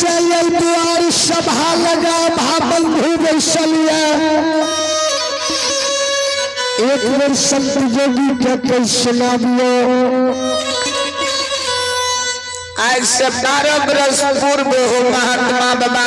से द्वार सभा लगा भाबंधु बैसलिया एक बेर संत जोगी के कैसे नामियो आज से 12 बरस पूर्व हो महात्मा बाबा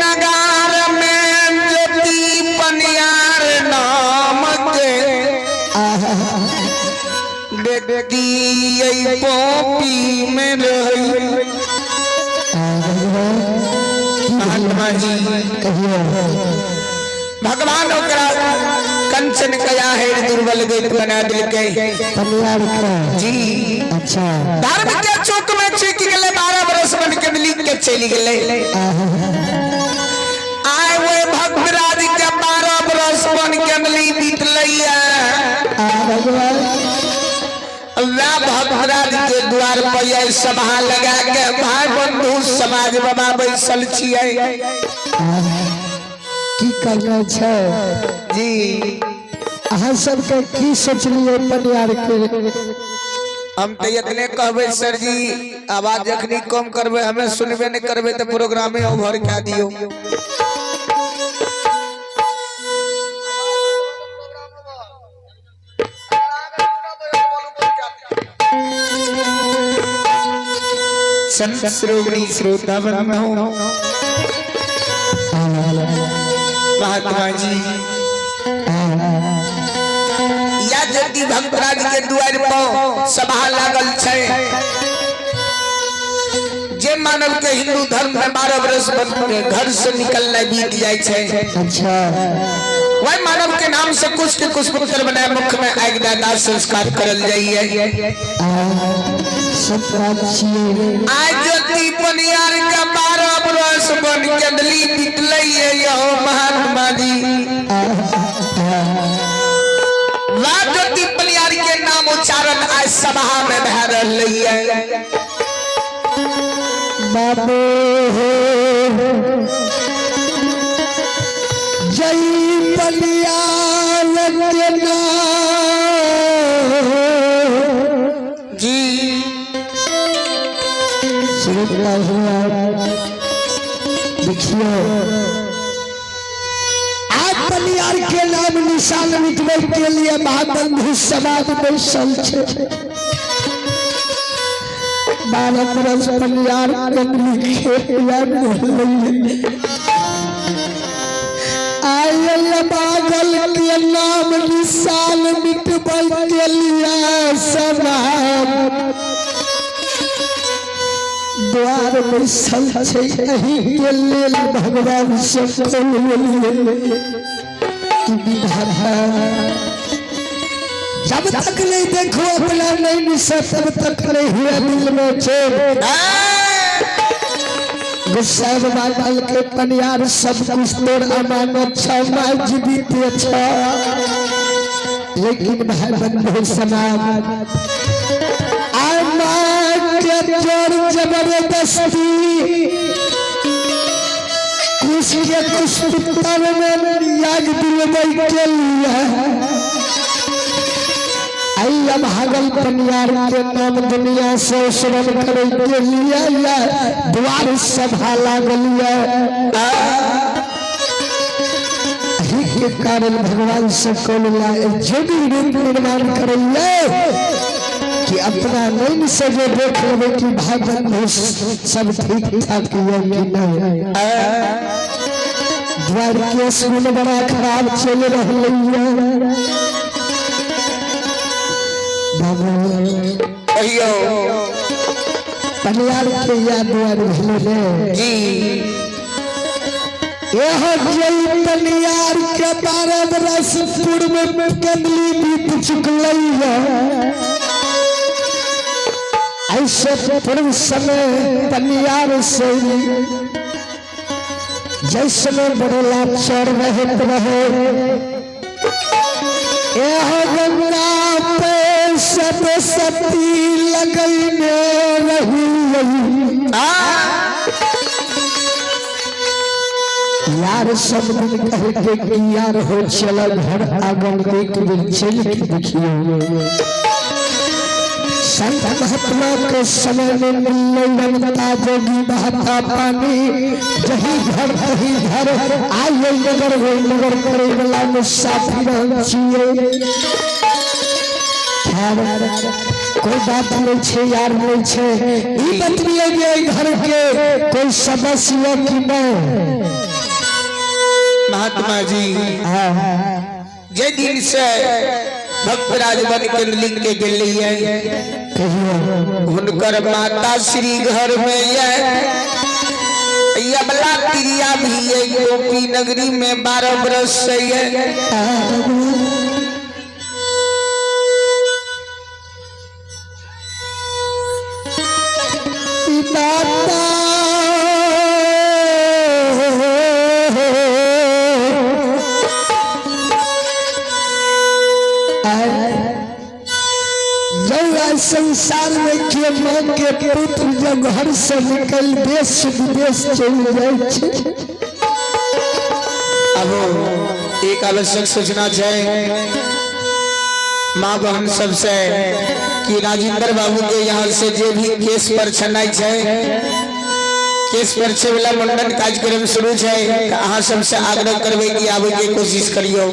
नगार में ज्योति पनियार नाम के देखी पोपी में रही महात्मा जी भगवान कंचन कया है दुर्बल गई बना दिल के पनियार जी अच्छा धर्म के चौक में चीख गए 12 बरस बन के लिख के चली गए आए वो भक्तराज के 12 बरस बन के बीत लिया अल्लाह भक्तराज के द्वार पर सभा लगा के भाई बंधु समाज बाबा बैसल छिए की करना छै जी अहाँ सबके की सोचलिए पनियार के हम तो इतने कहबे सर जी आवाज जखनी कम करबे हमें सुनबे नहीं करबे तो प्रोग्राम में ओवर क्या दियो संत श्रोमणी श्रोता बंधु महात्मा जी या जति भक्तराज के द्वार पर सभा लागल छे जे मानव के हिंदू धर्म में 12 बरस घर से निकलना बीत जाए छे अच्छा वह मानव के नाम से कुछ के कुछ पुत्र बनाए मुख में आग दादा संस्कार करल जाइए आज ज्योति पनियार का 12 बरस बन चंदली बितले यो महात्मा जी ज्योति पनियार के नाम उच्चारण आज सभा में बह रही है बाबू जय पनियार के नाम जी देखियो आज पनियार के नाम निशान मिटवे के लिए महाबंधु समाज बैसल छे 12 बरस पनियार के लिखे आयल बागल के नाम निशान मिटवे के लिए समाज द्वार बैसल छे एही के लेल भगवान से जब तक नहीं देखो अपना नहीं निशा तब तक नहीं दिल में चैन गुस्सा बादल के पनियार सब कुछ तोड़ अमानत क्षमा जीवित अच्छा लेकिन भाई बंधु समाज जोर जबरदस्ती कुछ के कुछ पुत्र में याग दिलवे के लिए आइया भागल पनियार के नाम दुनिया से श्रवण करे के लिए या द्वार सभा लागल के कारण भगवान से कोला जो भी रूप निर्माण करेंगे कि अपना नैन से जो देख लेवे कि भाई सब ठीक ठाक कि नहीं द्वार के सुन बड़ा खराब चल रही पनियार के या द्वार भेले जी यह जल पनियार के 12 बरस पूर्व में कंदली बीत चुकल ऐसे पूर्व समय पनियार से जैसे बड़ला चढ़ रहे यह गंगा पे सब सती लगने रही यार सब दिन कहते कि यार हो चल घर आगन एक दिन चल के देखियो संत महात्मा के समय में मिलने बनता जोगी बहता पानी जही घर तही घर आइए नगर हो नगर करे वाला मुसाफिर छिए कोई बात नहीं छे यार नहीं छे ई बतलिए ये घर के कोई सदस्य कि नहीं महात्मा जी जे दिन से भक्तराज बन के लिंग के गेलिए हुनकर माता श्री घर में यबला क्रिया भी है गोपी नगरी में 12 वर्ष से है संसार में के मां के पुत्र जब घर से निकल देश विदेश चल जाए अब एक आवश्यक सूचना है माँ बहन सबसे कि राजेंद्र बाबू के यहाँ से जो भी केस पर छनाई है केस पर छे वाला मंडन कार्यक्रम शुरू है अहाँ सबसे आग्रह करबे कि आवे के कोशिश करियो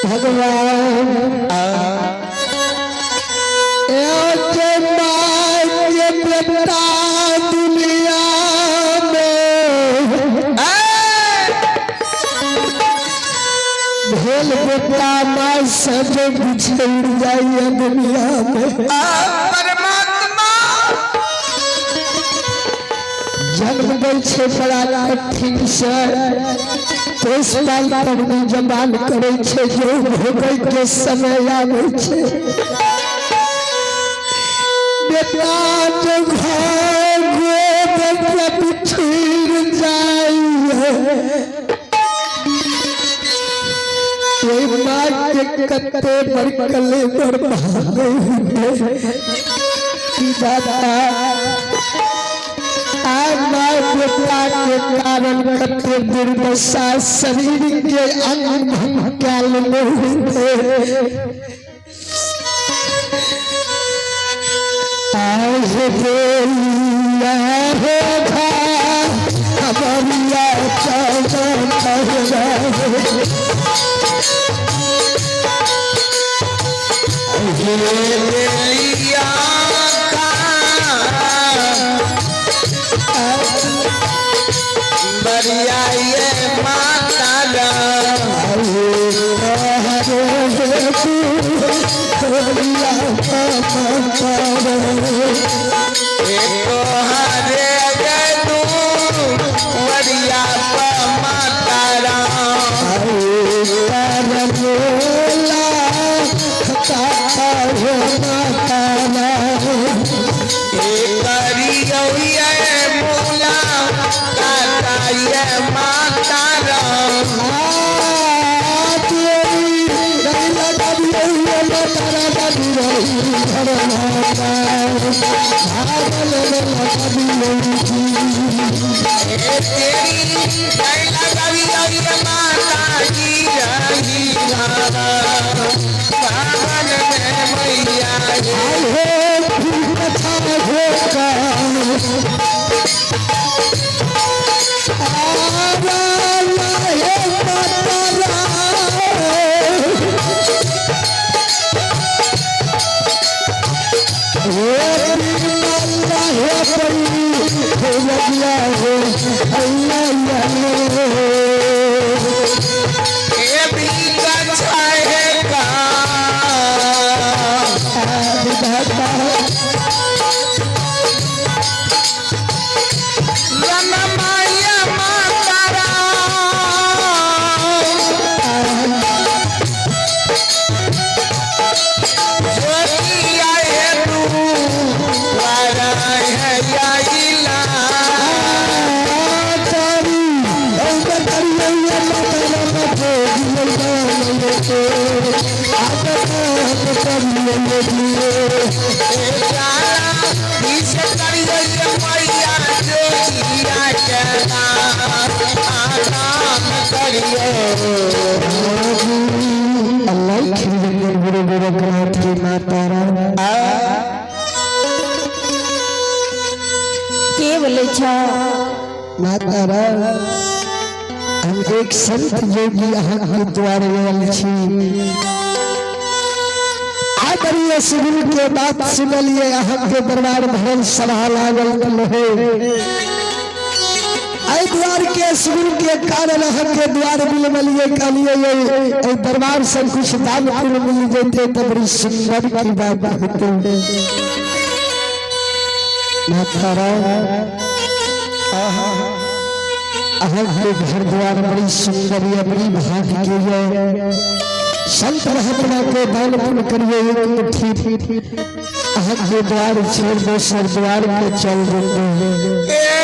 भगवान दुनिया में भेल बेटा माँ सब बिछड़ जाइए दुनिया में परमात्मा जन्म दै छे बड़ा कठिन से 23 साल पर जबान करे छे जो भोगै के समय आवे छे बेटा जो घर गोद बिछड़ जाइए कोई माँ के कत्ते बरकले बर्बाद की दादा माँ बेटा के कारण कत्ते दुर्दशा शरीर के अंग भंगाल में आज बोलिया होगा हमारिया बरिया ये माता अल्लाह की माता के बोले छा माता हम एक संत योगी अहाँ के द्वार आयल छी आदरणीय शिविर के बात सुनलिए अहाँ के दरबार भरल सभा लागल रहे आई द्वार के शिविर के कारण अहाँ के द्वार मिललिए कहलिए ये दरबार से कुछ दान पुण्य मिल जेते तो बड़ी सुंदर की बात होते माता अहाँ के घर द्वार बड़ी सुंदर है बड़ी भाग्य की है संत रहमना के दान पुण्य करिए एक मुट्ठी अहाँ के द्वार छोड़ दोसर द्वार पे चल देते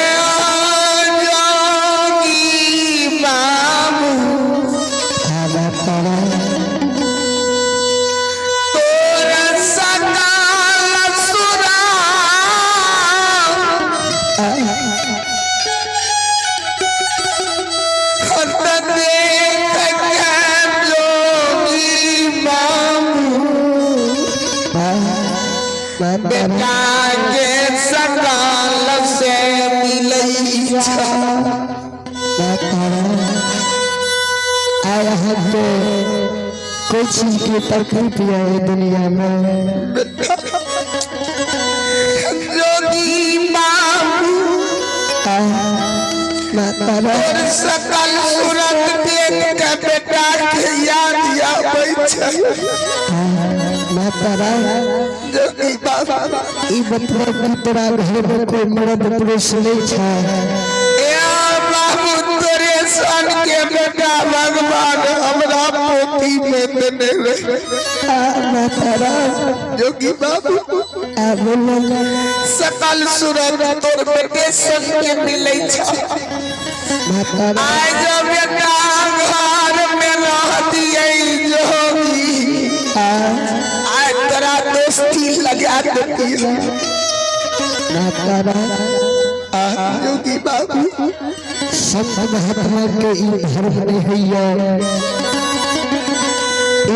कोई चीज की तकलीफ है दुनिया में सकल सूरत देख के बेटा के याद माता जोगी बाबा ई बतवा की तोरा घर में कोई मर्द पुरुष नहीं छा तोरे सन के बेटा भगवान हमरा पोथी में देने माता जोगी बाबू सकल सूरत तोर बेटे सन के मिले माता आज बेटा घर में रह दिए जोगी आज तेरा दोस्ती लगा देती माता जोगी बाबू संत महात्मा के ई धर्म में है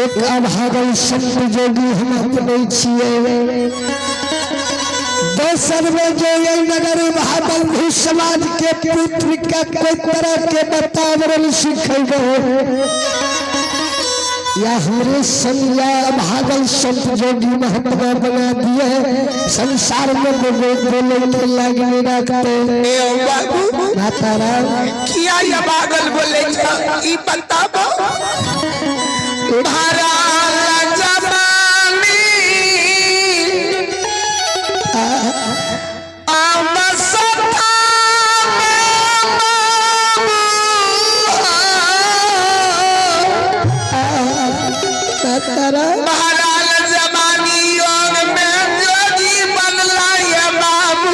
एक अभागल संत जोगी हम अपने छिए दोसर में जो ये नगर महाबंधु समाज के पुत्र का कोई तरह के वातावरण सीखेगा या हमारे संज्ञा भागल संत जोगी महात्मा बना दिए संसार में बोले लगे माता किया ये पागल बोले ई बताबो महाराज जमानी महाराज जमानी योग में जोगी बदला ये बाबू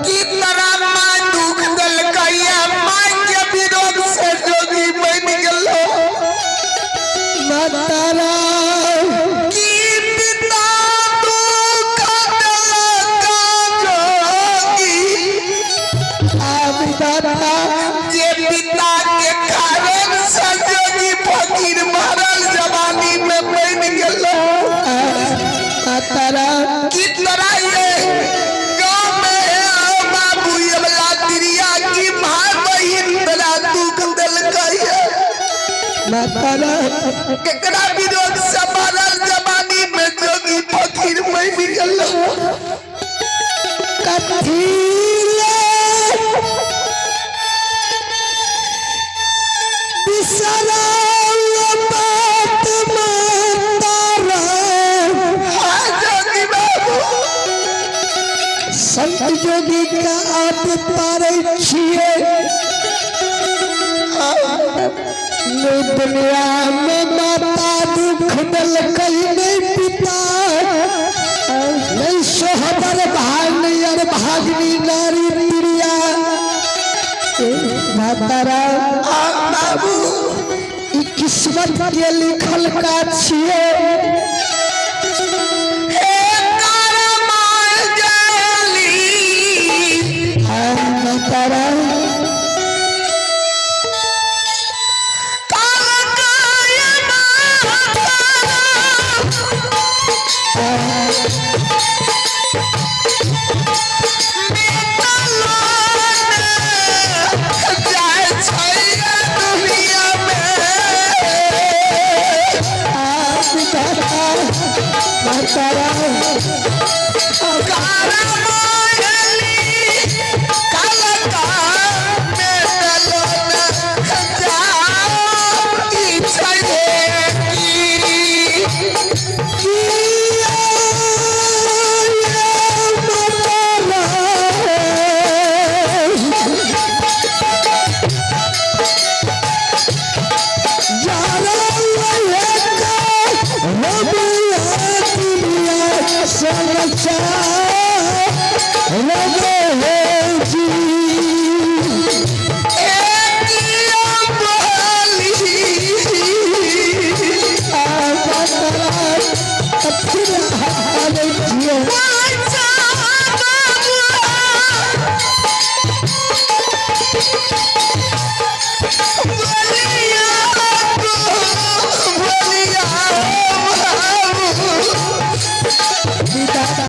की तरह मां दुख दल कहिया मां के विरोध से जोगी बन गेलो माता की पिता दुख दल का जोगी जे पिता के कारण से जोगी फकीर महरल जवानी में बन गेलो की तरह ये गांव में बाबू ये वाला तिरिया की मां बहिन तेरा दुख दल कहिया केकरा विरोध से महरल जवानी में जोगी फकीर बन गेलो संत जोगी का आप तारे छिए दुनिया में माता दुख दल कई नहीं पिता नहीं सोहबर भागनी और भागनी नारी प्रिया माता बाबू किस्मत के लिखल का छिए कारा